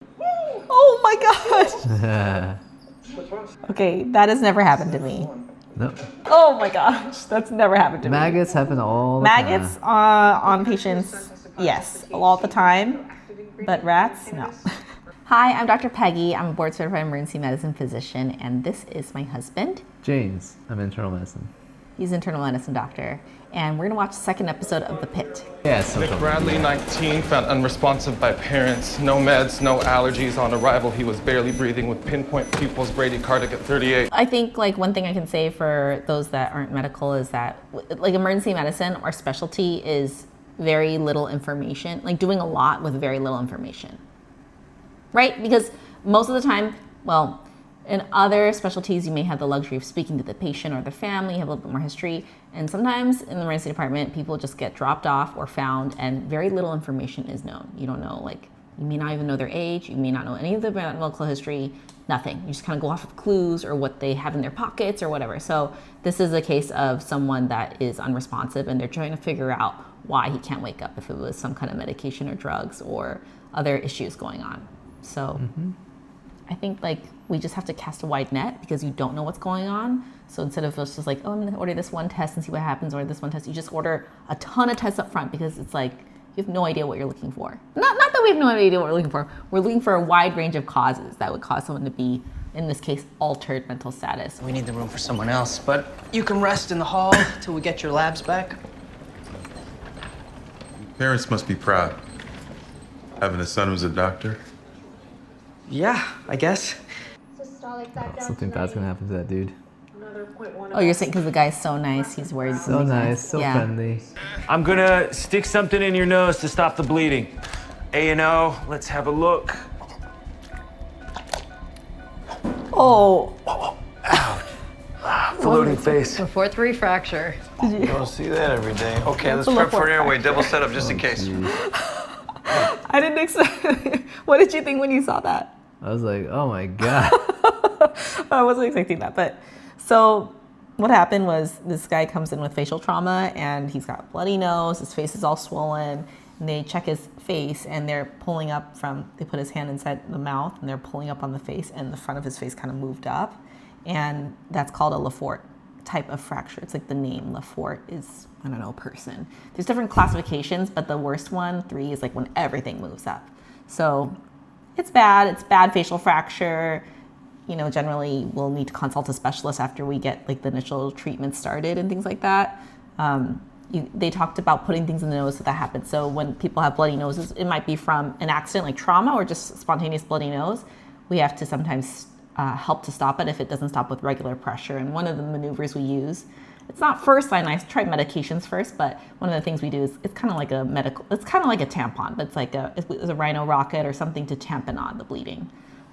Oh my gosh. Okay, that has never happened to me. No. Oh my gosh, that's never happened to me. Maggots happen all the Maggots time. on patients, yes, all the time, but rats, no. Hi, I'm Dr. Peggy. I'm a board certified emergency medicine physician, and this is my husband. James, I'm internal medicine. He's an internal medicine doctor, and we're gonna watch the second episode of The Pitt. Yeah, so Nick Bradley, 19, found unresponsive by parents. No meds, no allergies. On arrival, he was barely breathing with pinpoint pupils, bradycardic at 38. I think like one thing I can say for those that aren't medical is that like emergency medicine, our specialty is very little information, like doing a lot with very little information, right? Because most of the time, well, in other specialties, you may have the luxury of speaking to the patient or the family, you have a little bit more history. And sometimes in the emergency department, people just get dropped off or found and very little information is known. You don't know, like, you may not even know their age, you may not know any of their medical history, nothing. You just kind of go off of clues or what they have in their pockets or whatever. So this is a case of someone that is unresponsive and they're trying to figure out why he can't wake up, if it was some kind of medication or drugs or other issues going on. So I think like we just have to cast a wide net because you don't know what's going on. So instead of just like, oh, I'm gonna order this one test and see what happens, or this one test, you just order a ton of tests up front because it's like, you have no idea what you're looking for. Not that we have no idea what we're looking for. We're looking for a wide range of causes that would cause someone to be, in this case, altered mental status. We need the room for someone else, but you can rest in the hall till we get your labs back. Parents must be proud. Having a son who's a doctor. Yeah, I guess. Something bad's gonna happen to that dude. Oh, you're saying because the guy's so nice, he's worried. So something nice, so yeah. friendly. I'm gonna stick something in your nose to stop the bleeding. A&O, let's have a look. Oh, Floating face. A 4-3 fracture. You don't see that every day. Okay, let's a prep little for an airway. fracture. Double setup just in case. I didn't expect. What did you think when you saw that? I was like, oh my God. I wasn't expecting that, but so what happened was this guy comes in with facial trauma and he's got a bloody nose, his face is all swollen, and they check his face and they're pulling up they put his hand inside the mouth and they're pulling up on the face and the front of his face kind of moved up, and that's called a Lafort type of fracture. It's like the name Lafort is, I don't know, person. There's different classifications, but the worst one, 3, is like when everything moves up. So it's bad facial fracture. You know, generally we'll need to consult a specialist after we get like the initial treatment started and things like that. They talked about putting things in the nose so that happens. So when people have bloody noses, it might be from an accident like trauma or just spontaneous bloody nose. We have to sometimes help to stop it if it doesn't stop with regular pressure. And one of the maneuvers we use, it's not first line, I try medications first, but one of the things we do is it's kind of like a tampon, but it's a rhino rocket or something to tampen on the bleeding.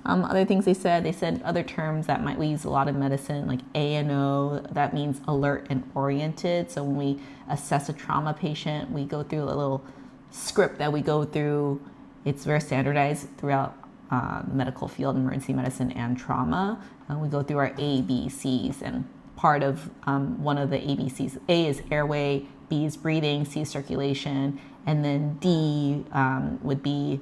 Other things they said other terms that we use a lot in medicine, like A&O, that means alert and oriented. So when we assess a trauma patient, we go through a little script that we go through. It's very standardized throughout the medical field, emergency medicine and trauma. We go through our ABCs, and part of one of the ABCs, A is airway, B is breathing, C is circulation, and then D would be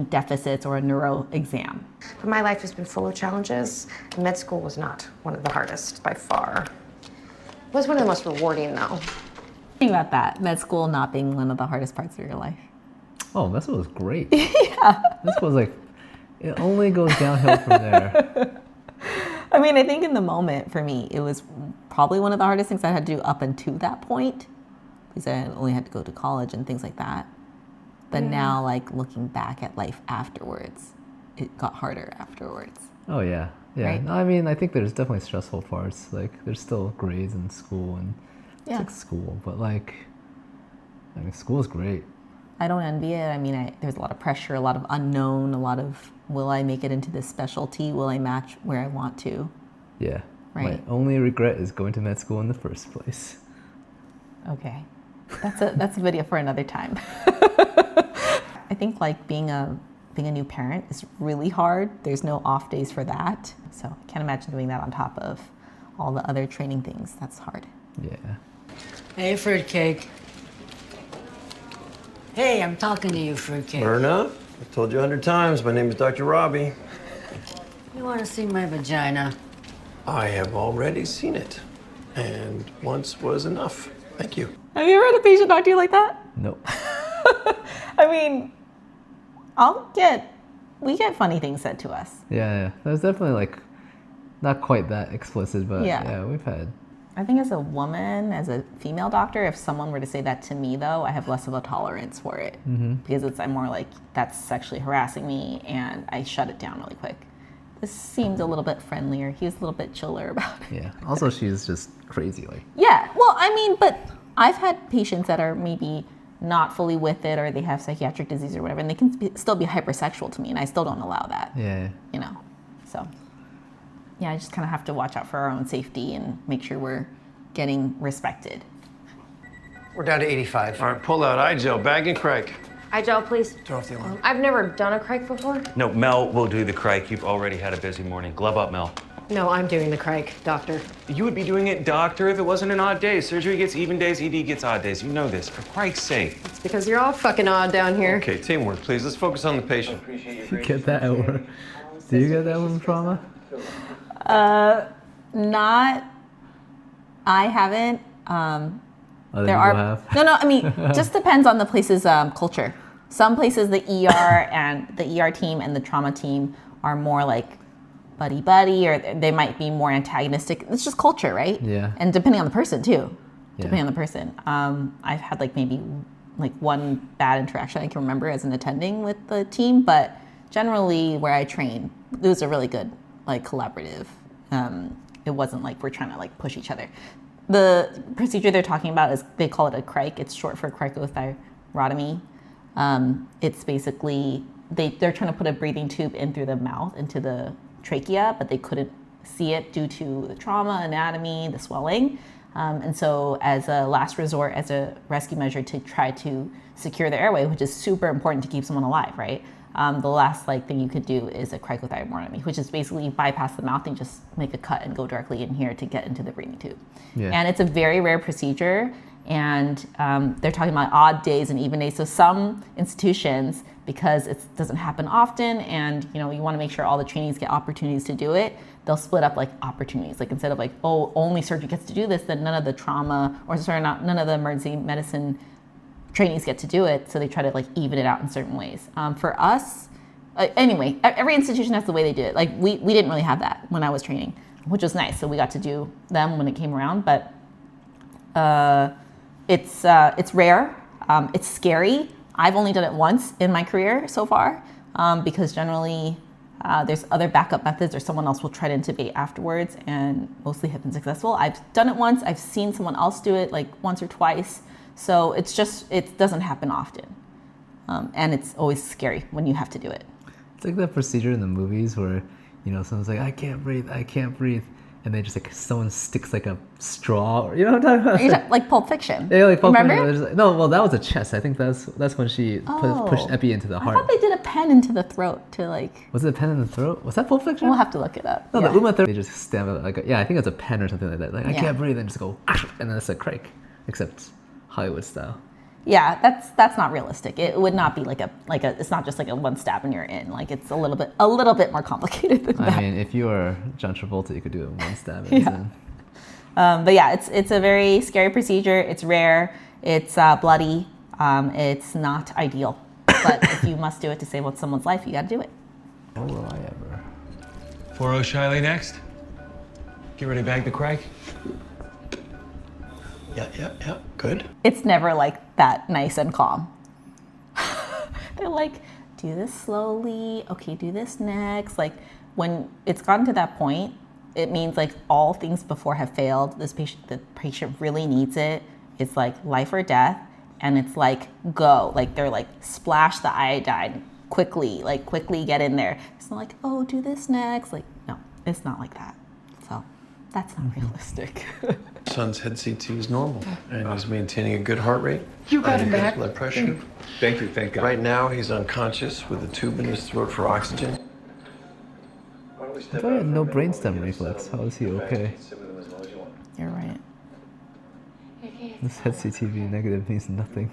deficits or a neuro exam. But my life has been full of challenges. Med school was not one of the hardest by far. It was one of the most rewarding though. Think about that, med school not being one of the hardest parts of your life. Oh, this was great. Yeah. This was like, it only goes downhill from there. I mean, I think in the moment for me, it was probably one of the hardest things I had to do up until that point, because I only had to go to college and things like that. But now, like looking back at life afterwards, it got harder afterwards. Oh yeah, yeah. Right? No, I mean, I think there's definitely stressful parts. Like, there's still grades in school, and it's like school. But like, I mean, school is great. I don't envy it. I mean, there's a lot of pressure, a lot of unknown, a lot of, will I make it into this specialty? Will I match where I want to? Yeah. Right. My only regret is going to med school in the first place. Okay, that's a video for another time. I think like being a new parent is really hard. There's no off days for that. So I can't imagine doing that on top of all the other training things. That's hard. Yeah. Hey, fruitcake. Hey, I'm talking to you, fruitcake. Myrna? I've told you 100 times, my name is Dr. Robbie. You want to see my vagina? I have already seen it. And once was enough. Thank you. Have you ever had a patient talk to you like that? Nope. I mean, we get funny things said to us. Yeah. There's definitely like, not quite that explicit, but yeah, we've had. I think as a woman, as a female doctor, if someone were to say that to me, though, I have less of a tolerance for it because I'm more like, that's sexually harassing me, and I shut it down really quick. This seemed a little bit friendlier. He was a little bit chiller about it. Yeah. Also, she's just crazy. Like. Yeah. Well, I mean, but I've had patients that are maybe not fully with it, or they have psychiatric disease or whatever, and they can still be hypersexual to me, and I still don't allow that. Yeah. You know, so. Yeah, I just kind of have to watch out for our own safety and make sure we're getting respected. We're down to 85. All right, pull out eye gel, bag and Craig. Eye gel, please. Turn off the alarm. I've never done a crike before. No, Mel will do the crike. You've already had a busy morning. Glove up, Mel. No, I'm doing the crike, doctor. You would be doing it, doctor, if it wasn't an odd day. Surgery gets even days, ED gets odd days. You know this. For Christ's sake. It's because you're all fucking odd down here. Okay, teamwork, please. Let's focus on the patient. You get that over. Do you get that from trauma? I haven't. Other There people are have? no. I mean, just depends on the place's culture. Some places, the ER and the ER team and the trauma team are more like buddy, or they might be more antagonistic. It's just culture, right? Yeah. And depending on the person too. Yeah. Depending on the person. I've had like maybe like one bad interaction I can remember as an attending with the team, but generally where I train, it was a really good like collaborative. It wasn't like we're trying to like push each other. The procedure they're talking about is, they call it a crike. It's short for cricothyrotomy. It's basically, they're trying to put a breathing tube in through the mouth into the trachea, but they couldn't see it due to the trauma, anatomy, the swelling. And so as a last resort, as a rescue measure to try to secure the airway, which is super important to keep someone alive, right? The last thing you could do is a cricothyrotomy, which is basically bypass the mouth and just make a cut and go directly in here to get into the breathing tube. Yeah. And it's a very rare procedure, and they're talking about odd days and even days. So some institutions, because it doesn't happen often, and you want to make sure all the trainees get opportunities to do it, they'll split up like opportunities. Like instead of like, oh, only surgery gets to do this, then none of the trauma, or sorry, none of the emergency medicine trainees get to do it, so they try to like even it out in certain ways. For us, anyway, every institution has the way they do it. Like we didn't really have that when I was training, which was nice. So we got to do them when it came around, but it's rare. It's scary. I've only done it once in my career so far, because generally there's other backup methods, or someone else will try to intubate afterwards, and mostly have been successful. I've done it once. I've seen someone else do it like once or twice. So it doesn't happen often. And it's always scary when you have to do it. It's like that procedure in the movies where, someone's like, I can't breathe. And they just like, someone sticks like a straw, or, you know what I'm talking about? Like Pulp Fiction. Yeah, like Pulp Remember? Fiction. Just like, no, well, that was a chest. I think that's when she pushed Epi into the heart. I thought they did a pen into the throat to like... Was it a pen in the throat? Was that Pulp Fiction? We'll have to look it up. No, Yeah. the Uma Thurman, they just stab it like, I think it's a pen or something like that. Like, I Yeah. can't breathe, and just go, and then it's a crike, except Hollywood style. Yeah, that's not realistic. It would not be like a it's not just like a one stab and you're in. Like it's a little bit more complicated than that. I mean, if you were John Travolta, you could do it in one stab. Yeah. But yeah, it's a very scary procedure. It's rare. It's bloody. It's not ideal. But if you must do it to save someone's life, you got to do it. How will I ever? 4-0 Shiley next. Get ready to bag the crike. Yeah, good. It's never like that nice and calm. They're like, do this slowly. Okay, do this next. Like when it's gotten to that point, it means like all things before have failed. The patient really needs it. It's like life or death. And it's like, go. Like they're like, splash the iodine quickly get in there. It's not like, oh, do this next. Like, no, it's not like that. So that's not realistic. Son's head CT is normal, and he's maintaining a good heart rate. You got him good back. blood pressure. Thank you, thank God. Right now, he's unconscious with a tube in his throat for oxygen. I thought he had no brainstem reflex. How is he okay? You're right. This head CTV negative means nothing.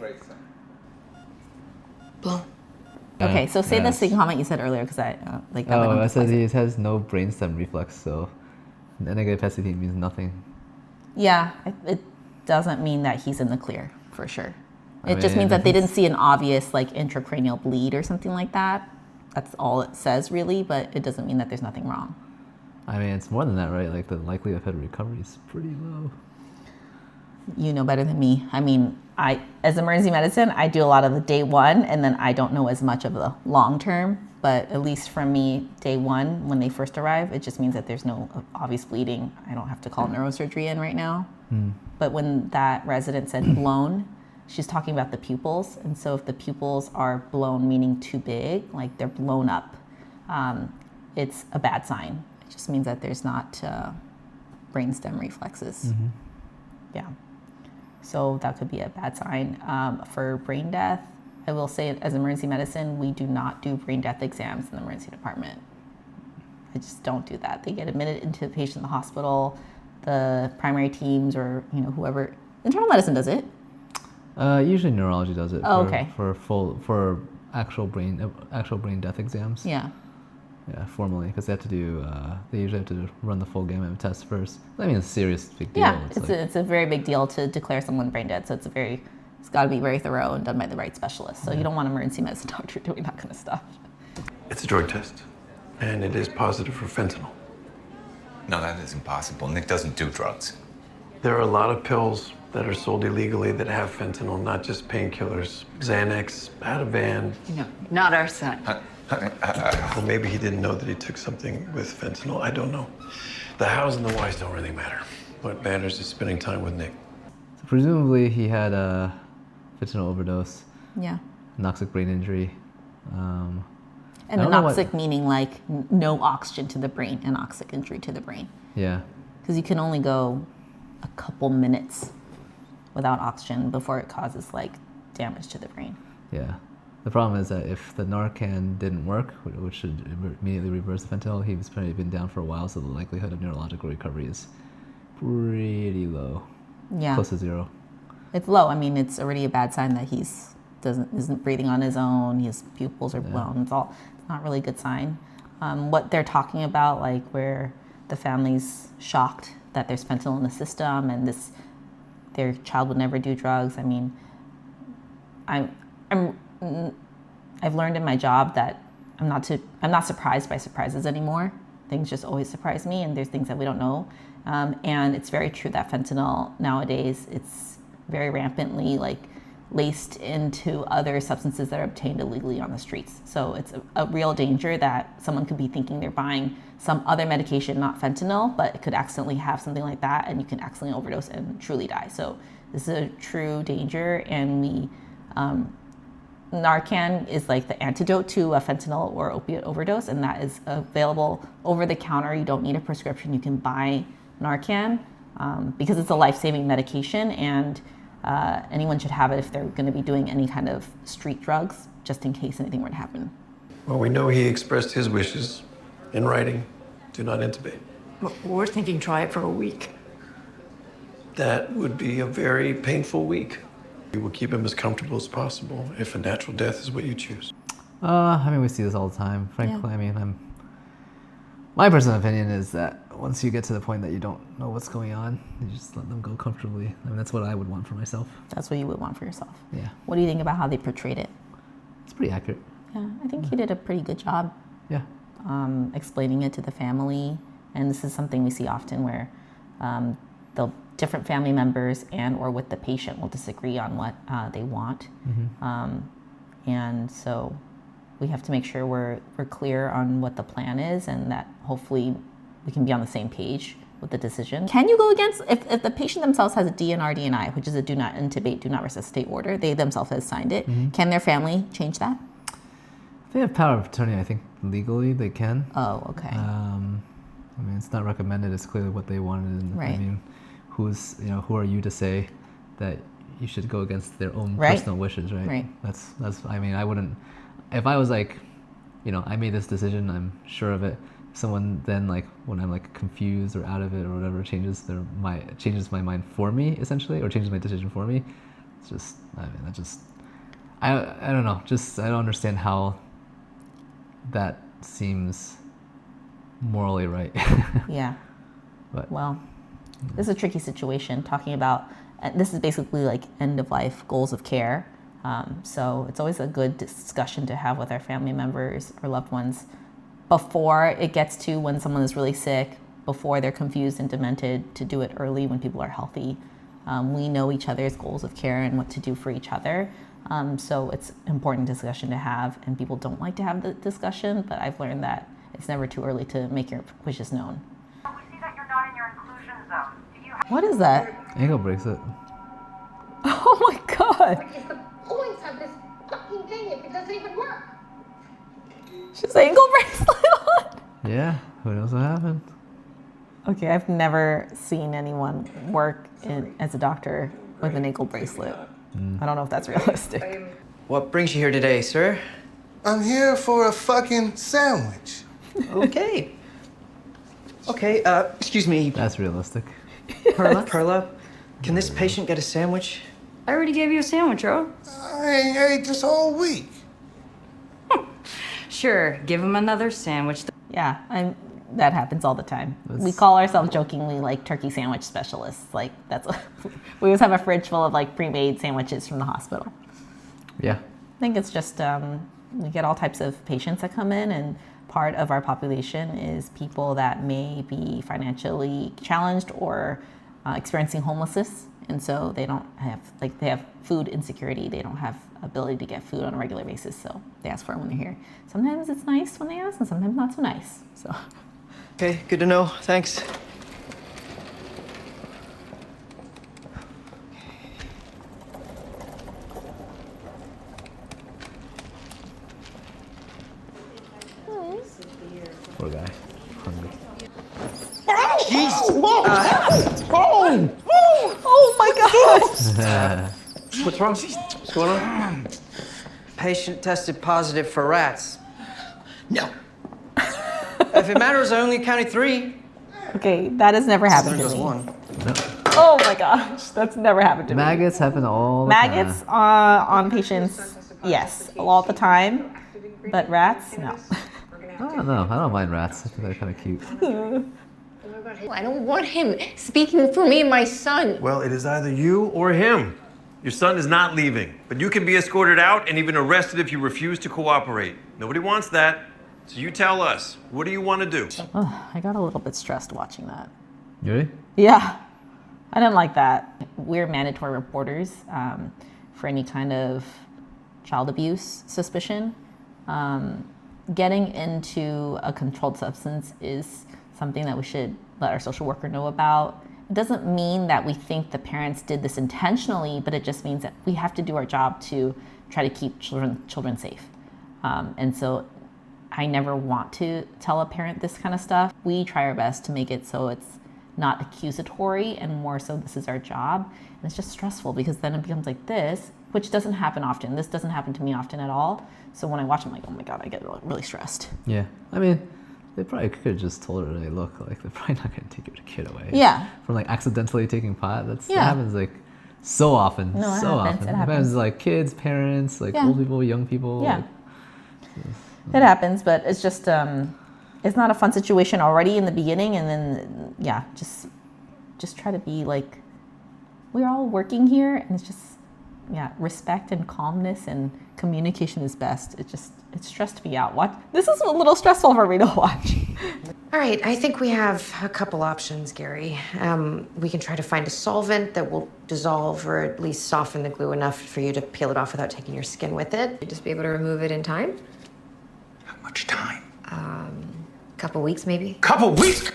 Blow. Okay, so say the yes. same comment you said earlier, because I like that. went on Oh, I to said twice. he has no brainstem reflex, so negative PET-CT means nothing. Yeah, it doesn't mean that he's in the clear for sure. I It just mean, means that if they it's- didn't see an obvious like intracranial bleed or something like that. That's all it says really, but it doesn't mean that there's nothing wrong. I mean, it's more than that, right? Like the likelihood of recovery is pretty low. You know better than me. I mean, as emergency medicine, I do a lot of the day one, and then I don't know as much of the long term. But at least for me, day one, when they first arrive, it just means that there's no obvious bleeding. I don't have to call neurosurgery in right now. But when that resident said blown, she's talking about the pupils. And so if the pupils are blown, meaning too big, like they're blown up, it's a bad sign. It just means that there's not brainstem reflexes. Yeah. So that could be a bad sign. For brain death, I will say as emergency medicine, we do not do brain death exams in the emergency department. I just don't do that. They get admitted into the patient in the hospital, the primary teams or whoever. Internal medicine does it. Usually neurology does it. Oh, for, okay. For actual brain death exams. Yeah. Yeah, formally, because they have to do. They usually have to run the full gamut of tests first. I mean, it's a serious big deal. Yeah, it's a very big deal to declare someone brain dead. So it's got to be very thorough and done by the right specialist. So you don't want an emergency medicine doctor doing that kind of stuff. It's a drug test, and it is positive for fentanyl. No, that isn't possible. Nick doesn't do drugs. There are a lot of pills that are sold illegally that have fentanyl, not just painkillers. Xanax, Ativan. No, not our son. Well, maybe he didn't know that he took something with fentanyl. I don't know. The hows and the whys don't really matter. What matters is spending time with Nick. So presumably he had a fentanyl overdose, Yeah. anoxic brain injury. And I don't know anoxic meaning like no oxygen to the brain, anoxic injury to the brain. Yeah. Because you can only go a couple minutes without oxygen before it causes like damage to the brain. Yeah. The problem is that if the Narcan didn't work, which should immediately reverse the fentanyl, he's probably been down for a while, so the likelihood of neurological recovery is pretty low. Yeah. Close to zero. It's low. I mean, it's already a bad sign that isn't breathing on his own. His pupils are blown. It's not really a good sign. What they're talking about, like where the family's shocked that there's fentanyl in the system and their child would never do drugs. I mean, I've learned in my job that I'm not surprised by surprises anymore. Things just always surprise me, and there's things that we don't know. And it's very true that fentanyl nowadays, it's very rampantly like laced into other substances that are obtained illegally on the streets. So it's a real danger that someone could be thinking they're buying some other medication, not fentanyl, but it could accidentally have something like that, and you can accidentally overdose and truly die. So this is a true danger, and Narcan is like the antidote to a fentanyl or opiate overdose, and that is available over the counter. You don't need a prescription. You can buy Narcan because it's a life-saving medication, and anyone should have it if they're going to be doing any kind of street drugs, just in case anything were to happen. Well, we know he expressed his wishes in writing. Do not intubate. We're thinking try it for a week. That would be a very painful week. We will keep him as comfortable as possible if a natural death is what you choose. I mean, we see this all the time. Frankly, I mean, my personal opinion is that once you get to the point that you don't know what's going on, you just let them go comfortably. I mean, that's what I would want for myself. That's what you would want for yourself. Yeah. What do you think about how they portrayed it? It's pretty accurate. Yeah, I think he did a pretty good job Yeah. explaining it to the family. And this is something we see often where the different family members and or with the patient will disagree on what they want. And so we have to make sure we're clear on what the plan is, and that hopefully we can be on the same page with the decision. Can you go against, if the patient themselves has a DNR DNI, which is a do not intubate, do not resuscitate order, they themselves have signed it, can their family change that? If they have power of attorney, I think legally they can. Oh, okay. I mean, it's not recommended. It's clearly what they wanted. And, Right. I mean, who are you to say that you should go against their own Right. personal wishes, right? Right. That's. I mean, I wouldn't. If I was like, I made this decision, I'm sure of it. Someone then when I'm confused or out of it or whatever changes my mind for me essentially, or changes my decision for me. It's just. I mean, that just. I don't know. Just I don't understand how that seems morally right. Yeah. But Well, this is a tricky situation talking about, this is basically like end of life goals of care. So it's always a good discussion to have with our family members or loved ones before it gets to when someone is really sick, before they're confused and demented, to do it early when people are healthy. We know each other's goals of care and what to do for each other. So it's an important discussion to have, and people don't like to have the discussion, but I've learned that it's never too early to make your wishes known. We see that you're not in your inclusion zone. Do you have What is that? ankle bracelet. Oh my God. What is the point of this fucking thing if it doesn't even work? She's ankle bracelet on. Yeah, who knows what happened? Okay, I've never seen anyone work as a doctor with an ankle bracelet. I don't know if that's realistic. What brings you here today, sir? I'm here for a fucking sandwich. Okay. Okay, excuse me, That's realistic. Perla, can this patient get a sandwich? I already gave you a sandwich, Earl. I ain't ate this whole week. Sure, give him another sandwich. Yeah, that happens all the time. We call ourselves jokingly like turkey sandwich specialists. Like we always have a fridge full of like pre-made sandwiches from the hospital. Yeah. I think it's just we get all types of patients that come in, and part of our population is people that may be financially challenged or experiencing homelessness, and so they don't have they have food insecurity. They don't have ability to get food on a regular basis, so they ask for it when they're here. Sometimes it's nice when they ask, and sometimes not so nice. So. Okay, good to know. Thanks. Poor guy. Hungry. Oh my God! What's wrong? What's going on? Patient tested positive for rats. No. If it matters, I only counted 3. Okay, that has never happened There to goes me. 1. Oh my gosh, that's never happened to me. Maggots happen all the Maggots time. on patients, yes, all the time, but rats, no. I don't know. I don't mind rats. I think they're kind of cute. I don't want him speaking for me and my son. Well, it is either you or him. Your son is not leaving, but you can be escorted out and even arrested if you refuse to cooperate. Nobody wants that. So you tell us, what do you want to do? Oh, I got a little bit stressed watching that. You ready? Yeah, I didn't like that. We're mandatory reporters for any kind of child abuse suspicion. Getting into a controlled substance is something that we should let our social worker know about. It doesn't mean that we think the parents did this intentionally, but it just means that we have to do our job to try to keep children safe. And so I never want to tell a parent this kind of stuff. We try our best to make it so it's not accusatory and more so this is our job. And it's just stressful because then it becomes like this, which doesn't happen often. This doesn't happen to me often at all. So when I watch, I'm like, oh my God, I get really stressed. Yeah. I mean, they probably could have just told her, hey, look, like they're probably not going to take your kid away. Yeah. From like accidentally taking pot. That happens like so often. No, it so happens. often. It happens. Like kids, parents, like Yeah. old people, young people. Yeah. Like, It happens, but it's just, it's not a fun situation already in the beginning. And then, yeah, just try to be like, we're all working here, and it's just, yeah, respect and calmness and communication is best. It's stressed me out. This is a little stressful for me to watch. All right, I think we have a couple options, Gary. We can try to find a solvent that will dissolve or at least soften the glue enough for you to peel it off without taking your skin with it. You'd just be able to remove it in time. How much time? Couple weeks, maybe. Couple weeks?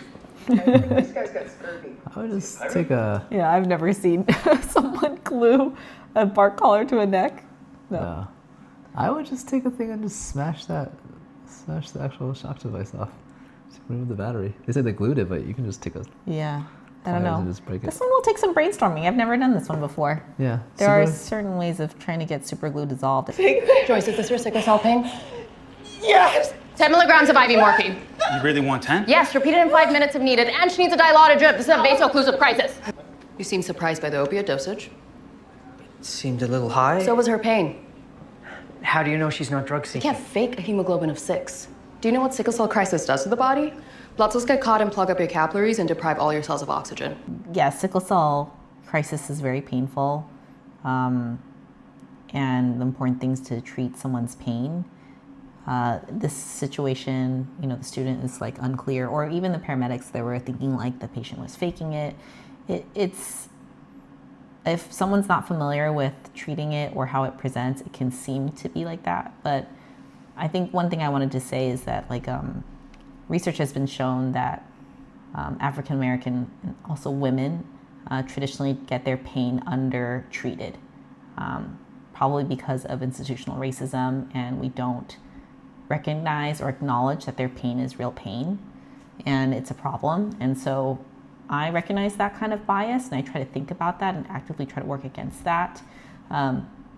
This guy's got scurvy. I would just take a. Yeah, I've never seen someone glue a bark collar to a neck. No. I would just take a thing and just smash the actual shock device off. Just remove the battery. They said they glued it, but you can just take a. Yeah, I don't pliers know. and just break it. This one will take some brainstorming. I've never done this one before. Yeah. There are super- certain ways of trying to get super glue dissolved. Joyce, is this your sickle cell pain? Yes! 10 milligrams of IV morphine. You really want 10? Yes, repeat it in 5 minutes if needed, and she needs a dilaudid drip. This is a vaso-occlusive crisis. You seem surprised by the opiate dosage. Seemed a little high. So was her pain. How do you know she's not drug seeking? You can't fake a hemoglobin of 6. Do you know what sickle cell crisis does to the body? Blood cells get caught and plug up your capillaries and deprive all your cells of oxygen. Yeah, sickle cell crisis is very painful. And the important thing is to treat someone's pain. This situation, the student is like unclear, or even the paramedics, they were thinking like the patient was faking it. It's if someone's not familiar with treating it or how it presents, it can seem to be like that. But I think one thing I wanted to say is that research has been shown that African American and also women traditionally get their pain undertreated, probably because of institutional racism, and we don't recognize or acknowledge that their pain is real pain and it's a problem. And so I recognize that kind of bias, and I try to think about that and actively try to work against that.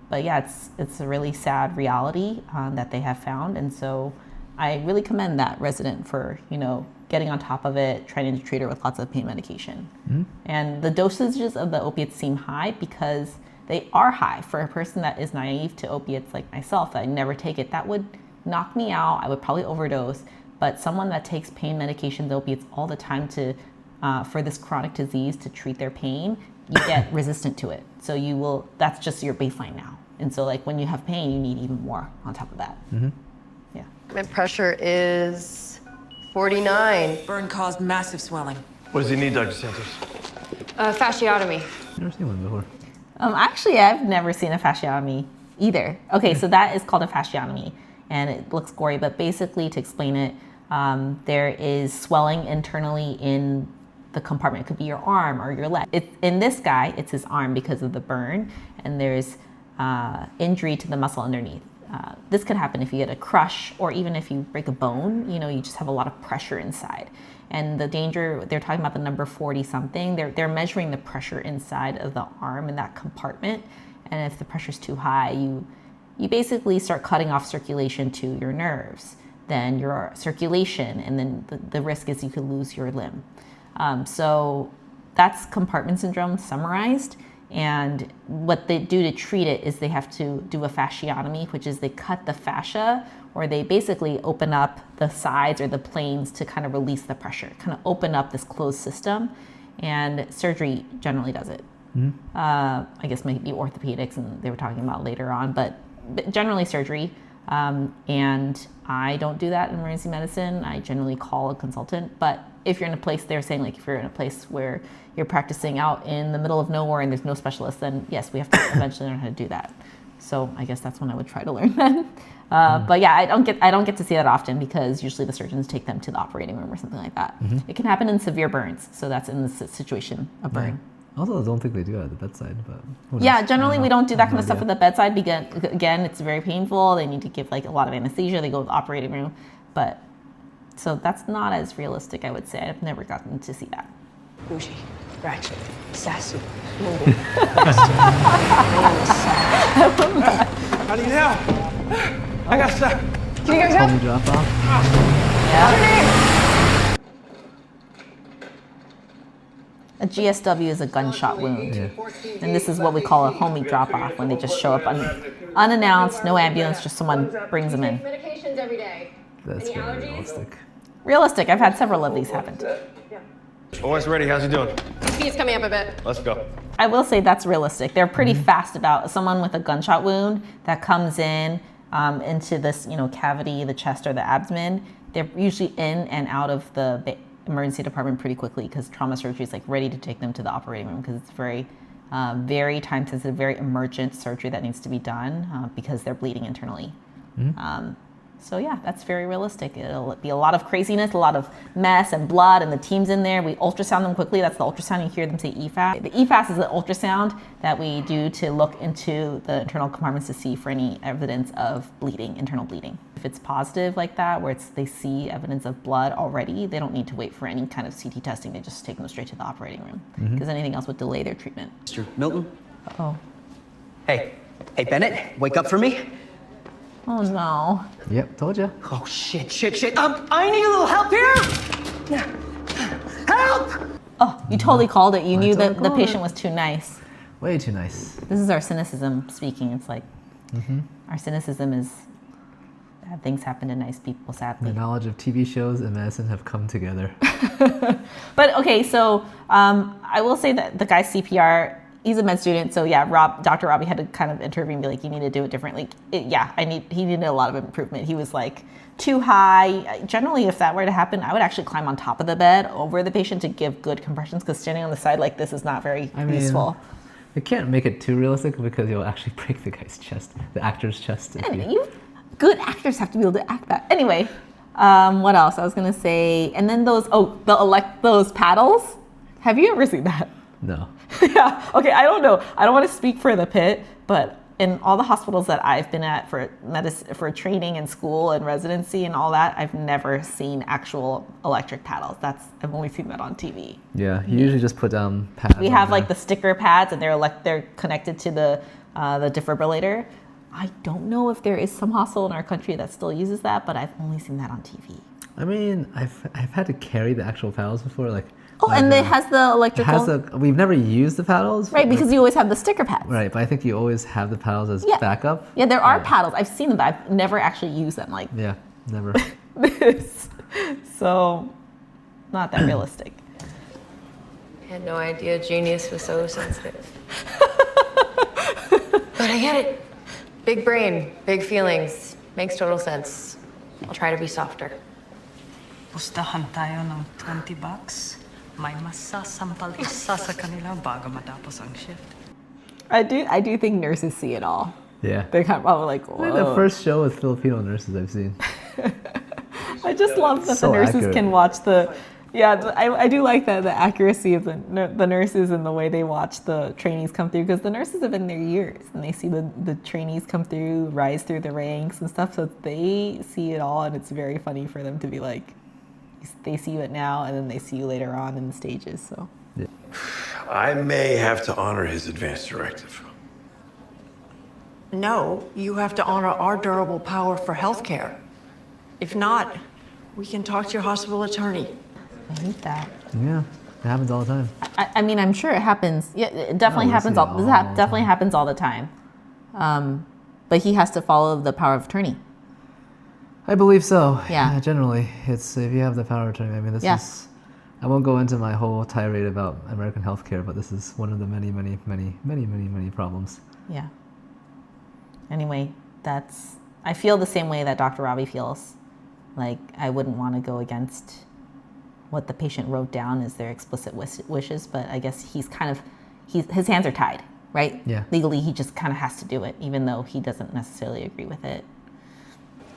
But yeah, it's a really sad reality that they have found. And so I really commend that resident for, getting on top of it, trying to treat her with lots of pain medication. Mm-hmm. And the dosages of the opiates seem high because they are high. For a person that is naive to opiates like myself, that I never take it, that would knock me out. I would probably overdose. But someone that takes pain medications, opiates all the time for this chronic disease to treat their pain, you get resistant to it. So that's just your baseline now. And so when you have pain, you need even more on top of that. Mm-hmm. Yeah. My pressure is 49. Burn caused massive swelling. What does he need, Dr. Santos? Fasciotomy. Never seen one before. Actually, I've never seen a fasciotomy either. Okay, so that is called a fasciotomy, and it looks gory, but basically, to explain it, there is swelling internally in the compartment. It could be your arm or your leg. In this guy, it's his arm because of the burn, and there's injury to the muscle underneath. This could happen if you get a crush, or even if you break a bone. You just have a lot of pressure inside. And the danger, they're talking about the number 40 something. They're measuring the pressure inside of the arm in that compartment. And if the pressure's too high, you basically start cutting off circulation to your nerves, then your circulation, and then the risk is you could lose your limb. So that's compartment syndrome summarized. And what they do to treat it is they have to do a fasciotomy, which is they cut the fascia, or they basically open up the sides or the planes to kind of release the pressure, kind of open up this closed system. And surgery generally does it. Mm-hmm. I guess maybe orthopedics, and they were talking about later on, but generally surgery. And I don't do that in emergency medicine. I generally call a consultant. But if you're in a place, they're saying if you're in a place where you're practicing out in the middle of nowhere and there's no specialist, then yes, we have to eventually learn how to do that. So I guess that's when I would try to learn then. But yeah, I don't get to see that often because usually the surgeons take them to the operating room or something like that. Mm-hmm. It can happen in severe burns, so that's in the situation of burn. Yeah. Also, I don't think they do it at the bedside, but yeah, generally we don't do that kind of stuff at the bedside because again, it's very painful. They need to give a lot of anesthesia. They go to the operating room, but so that's not as realistic, I would say. I've never gotten to see that. Bougie, ratchet, sassy, I need help. I got stuck. Can you guys help? Drop off. Yeah. A GSW is a gunshot wound. Yeah. And this is what we call a homie drop-off, when they just show up unannounced, no ambulance, just someone brings them in. Medications every day. That's very realistic. Realistic. I've had several of these happen. Almost ready. How's he doing? Speed's coming up a bit. Let's go. I will say that's realistic. They're pretty fast about someone with a gunshot wound that comes in into this, cavity, the chest or the abdomen. They're usually in and out of the emergency department pretty quickly because trauma surgery is ready to take them to the operating room because it's very, very time sensitive, very emergent surgery that needs to be done because they're bleeding internally. Mm-hmm. So yeah, that's very realistic. It'll be a lot of craziness, a lot of mess and blood, and the team's in there. We ultrasound them quickly. That's the ultrasound. You hear them say EFAS. The EFAS is the ultrasound that we do to look into the internal compartments to see for any evidence of bleeding, internal bleeding. If it's positive like that, where they see evidence of blood already, they don't need to wait for any kind of CT testing. They just take them straight to the operating room because anything else would delay their treatment. Mr. Milton? Oh. Hey, Bennett, wake up for me. Oh no. Yep, told you. Oh shit. I need a little help here. Help! Oh, you totally called it. You knew that the patient was too nice. Way too nice. This is our cynicism speaking. It's our cynicism is Bad things happen to nice people, sadly. The knowledge of TV shows and medicine have come together. But okay, so I will say that the guy's CPR, he's a med student, so yeah, Dr. Robbie had to kind of intervene and be like, you need to do it differently. He needed a lot of improvement. He was like too high. Generally, if that were to happen, I would actually climb on top of the bed over the patient to give good compressions, because standing on the side like this is not very useful. You can't make it too realistic because you'll actually break the guy's chest, the actor's chest. Good actors have to be able to act that. Anyway, what else? I was gonna say, and then those paddles. Have you ever seen that? No. Yeah. Okay. I don't know. I don't want to speak for the Pitt, but in all the hospitals that I've been at for medicine, for training and school and residency and all that, I've never seen actual electric paddles. I've only seen that on TV. Yeah. You usually just put down pads. We have like the sticker pads, and they're connected to the defibrillator. I don't know if there is some hospital in our country that still uses that, but I've only seen that on TV. I mean, I've had to carry the actual paddles before, like. Oh, and it has the electrical. We've never used the paddles. Right, because you always have the sticker pads. Right, but I think you always have the paddles as backup. Yeah, there are paddles. I've seen them, but I've never actually used them. Like. Yeah, never. So, not that realistic. I had no idea Genius was so sensitive. But I get it. Big brain, big feelings. Makes total sense. I'll try to be softer. Pustahan tayo ng $20. May masasampal isa sa kanila bago matapos ang shift. I do think nurses see it all. Yeah. They're kind of probably like, whoa. The first show with Filipino nurses I've seen. I just love that so the nurses accurate. can watch I do like the accuracy of the nurses and the way they watch the trainees come through, because the nurses have been there years and they see the trainees come through, rise through the ranks and stuff, so they see it all, and it's very funny for them to be like, they see you at now and then they see you later on in the stages. So yeah. I may have to honor his advance directive. No, you have to honor our durable power for healthcare. If not, we can talk to your hospital attorney. I hate that. Yeah, it happens all the time. I mean, I'm sure it happens. Yeah, it definitely happens. Definitely happens all the time. But he has to follow the power of attorney. I believe so. Yeah. Generally, it's if you have the power of attorney. I mean, this is. I won't go into my whole tirade about American healthcare, but this is one of the many, many, many, many, many, many problems. Yeah. Anyway, I feel the same way that Dr. Robbie feels. Like, I wouldn't want to go against what the patient wrote down as their explicit wishes, but I guess his hands are tied, right? Yeah. Legally, he just kind of has to do it, even though he doesn't necessarily agree with it.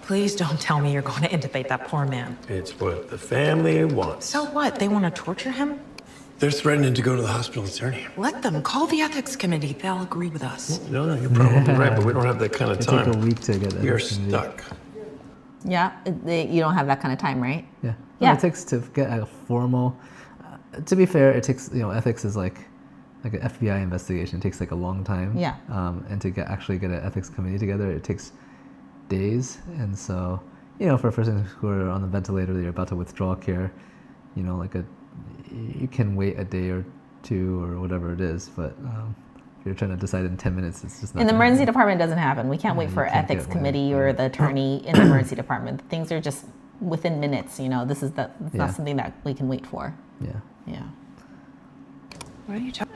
Please don't tell me you're going to intubate that poor man. It's what the family wants. So what? They want to torture him? They're threatening to go to the hospital attorney. Let them. Call the ethics committee. They'll agree with us. No, you're probably right, but we don't have that kind of time. It take a week to get that. We're stuck. Yeah, you don't have that kind of time, right? Yeah. Yeah. It takes to get a formal. To be fair, it takes ethics is like an FBI investigation. It takes like a long time. Yeah. And to actually get an ethics committee together, it takes days. And so, for a person who are on the ventilator, that you're about to withdraw care, you can wait a day or two or whatever it is. But if you're trying to decide in 10 minutes, it's just not. In the emergency department, it doesn't happen. We can't wait for ethics committee or the attorney in the emergency department. Things are just within minutes. This is not something that we can wait for. Yeah. Yeah. What are you talking?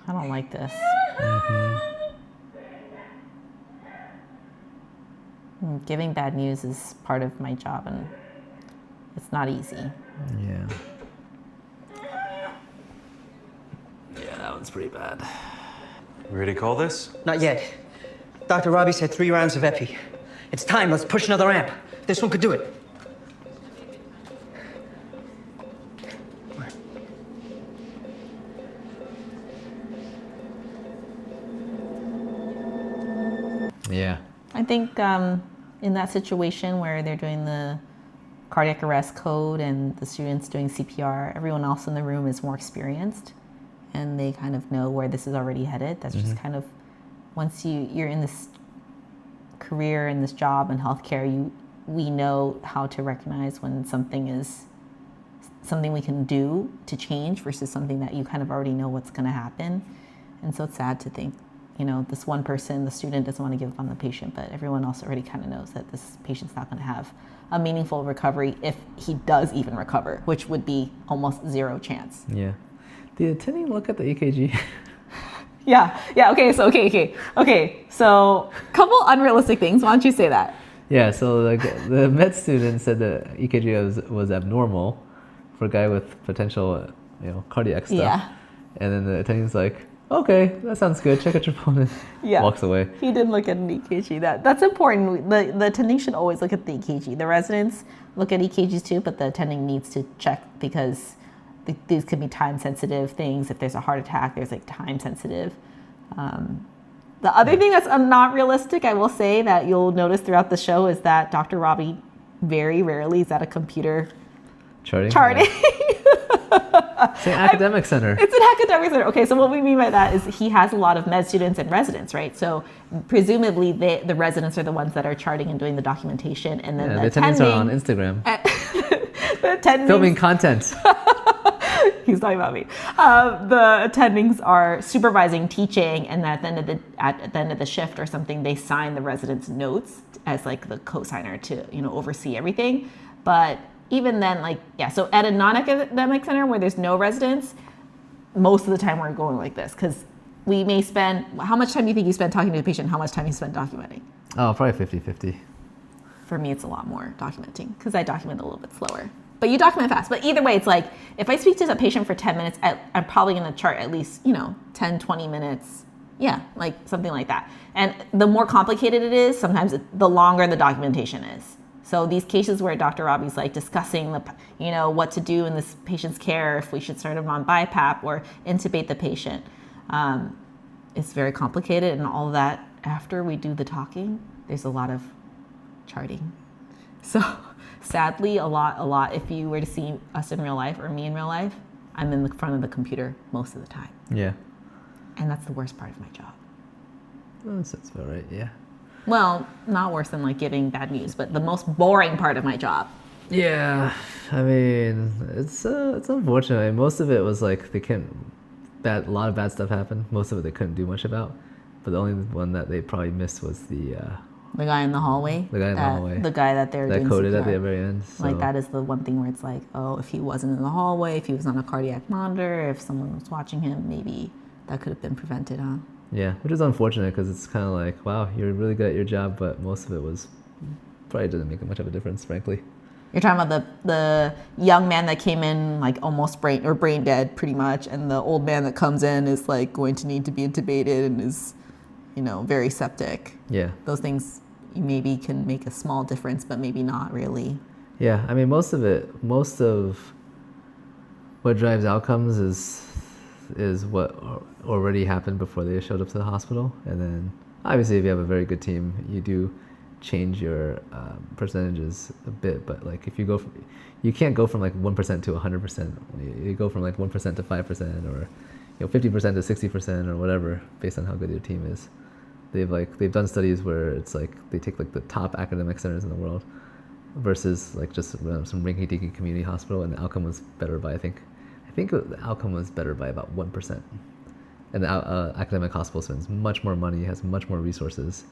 I don't like this. Giving bad news is part of my job, and it's not easy. Yeah. Yeah, that one's pretty bad. We ready to call this? Not yet. Dr. Robbie said 3 rounds of epi. It's time. Let's push another amp. This one could do it. Yeah. I think in that situation where they're doing the cardiac arrest code and the students doing CPR, everyone else in the room is more experienced and they kind of know where this is already headed. That's just kind of once you're in this career, in this job in healthcare, we know how to recognize when something is something we can do to change versus something that you kind of already know what's going to happen. And so it's sad to think, this one person, the student, doesn't want to give up on the patient, but everyone else already kind of knows that this patient's not going to have a meaningful recovery if he does even recover, which would be almost zero chance. Yeah. Did attending look at the EKG? Yeah. Okay. So, couple unrealistic things. Why don't you say that? Yeah. So the med student said the EKG was abnormal for a guy with potential, cardiac stuff. Yeah. And then the attending's like, okay, that sounds good. Check out your phone and walks away. He didn't look at an EKG. That's important. The attending should always look at the EKG. The residents look at EKGs too, but the attending needs to check because these could be time-sensitive things. If there's a heart attack, there's time-sensitive. The other thing that's not realistic, I will say, that you'll notice throughout the show is that Dr. Robbie very rarely is at a computer charting. It's an academic center. It's an academic center. Okay, so what we mean by that is he has a lot of med students and residents, right? So presumably the residents are the ones that are charting and doing the documentation, and then the attendings are on Instagram. Filming content. He's talking about me. The attendings are supervising teaching, and at the end of the shift or something, they sign the residents' notes as the co-signer to oversee everything. But even then, so at a non-academic center where there's no residents, most of the time we're going like this because we may spend. How much time do you think you spend talking to the patient? How much time you spend documenting? Oh, probably 50-50. For me, it's a lot more documenting because I document a little bit slower. But you document fast. But either way, it's if I speak to a patient for 10 minutes, I'm probably going to chart at least, 10, 20 minutes. Yeah, something like that. And the more complicated it is, sometimes the longer the documentation is. So these cases where Dr. Robbie's discussing what to do in this patient's care, if we should start him on BiPAP or intubate the patient, it's very complicated. And all of that, after we do the talking, there's a lot of charting. So sadly, a lot, if you were to see us in real life or me in real life, I'm in the front of the computer most of the time. Yeah. And that's the worst part of my job. That's about right, yeah. Well, not worse than giving bad news, but the most boring part of my job. Yeah, I mean, it's unfortunate. Most of it was they couldn't. A lot of bad stuff happened. Most of it they couldn't do much about. But the only one that they probably missed was the guy in the hallway. The guy in the hallway. The guy that they're doing coded CPR. at the very end. So. That is the one thing where it's if he wasn't in the hallway, if he was on a cardiac monitor, if someone was watching him, maybe that could have been prevented, huh? Yeah, which is unfortunate because it's kind of wow, you're really good at your job, but most of it probably didn't make much of a difference, frankly. You're talking about the young man that came in almost brain dead pretty much, and the old man that comes in is going to need to be intubated and is, very septic. Yeah. Those things you maybe can make a small difference, but maybe not really. Yeah, I mean most of what drives outcomes is what already happened before they showed up to the hospital, and then obviously if you have a very good team, you do change your percentages a bit, but if you can't go from 1% to 100%. You go from 1% to 5% or 50% to 60% or whatever based on how good your team is. They've done studies where it's they take the top academic centers in the world versus just some rinky-dinky community hospital, and the outcome was better by I think the outcome was better by about 1%. And the academic hospital spends much more money, has much more resources.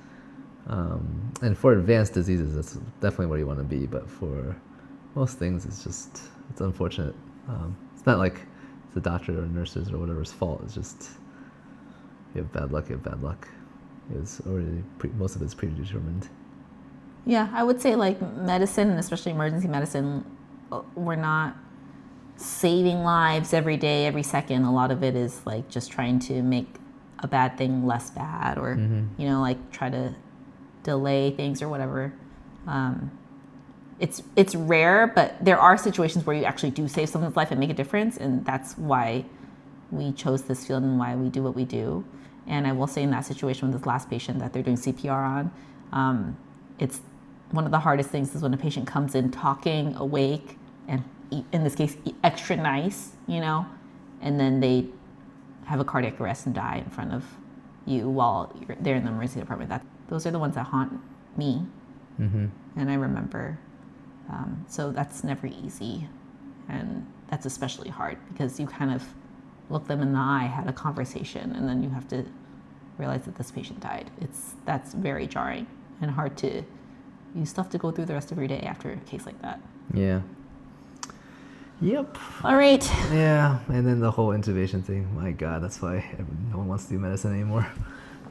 And for advanced diseases, that's definitely where you want to be. But for most things, it's unfortunate. It's not it's the doctor or nurses or whatever's fault. It's just you have bad luck. It's already most of it's predetermined. Yeah, I would say medicine, and especially emergency medicine, we're not saving lives every day, every second. A lot of it is just trying to make a bad thing less bad, or try to delay things or whatever. It's rare, but there are situations where you actually do save someone's life and make a difference, and that's why we chose this field and why we do what we do. And I will say in that situation with this last patient that they're doing CPR on, it's one of the hardest things is when a patient comes in talking, awake, and in this case, extra nice, and then they have a cardiac arrest and die in front of you while you're there in the emergency department. Those are the ones that haunt me. Mm-hmm. And I remember. So that's never easy. And that's especially hard because you kind of look them in the eye, had a conversation, and then you have to realize that this patient died. That's very jarring and hard to, you still have to go through the rest of your day after a case like that. Yeah. Yep. All right. Yeah, and then the whole intubation thing. My God, that's why no one wants to do medicine anymore.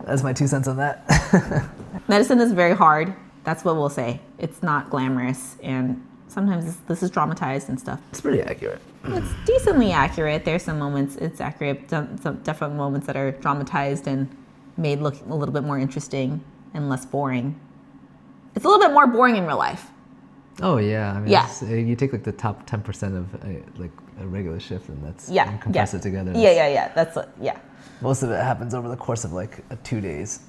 That's my 2 cents on that. Medicine is very hard. That's what we'll say. It's not glamorous, and sometimes this is dramatized and stuff. It's pretty accurate. It's decently accurate. There's some moments it's accurate, some definite moments that are dramatized and made look a little bit more interesting and less boring. It's a little bit more boring in real life. Oh yeah, I mean, Yeah. You take like the top 10% of like a regular shift, and that's Yeah, compress yeah. it together. Yeah. That's yeah. Most of it happens over the course of like 2 days.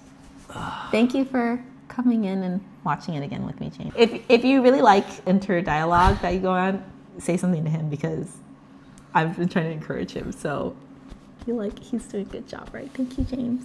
Thank you for coming in and watching it again with me, Jane. If you really like inter-dialogue that you go on, say something to him because I've been trying to encourage him. So I feel like he's doing a good job, right? Thank you, James.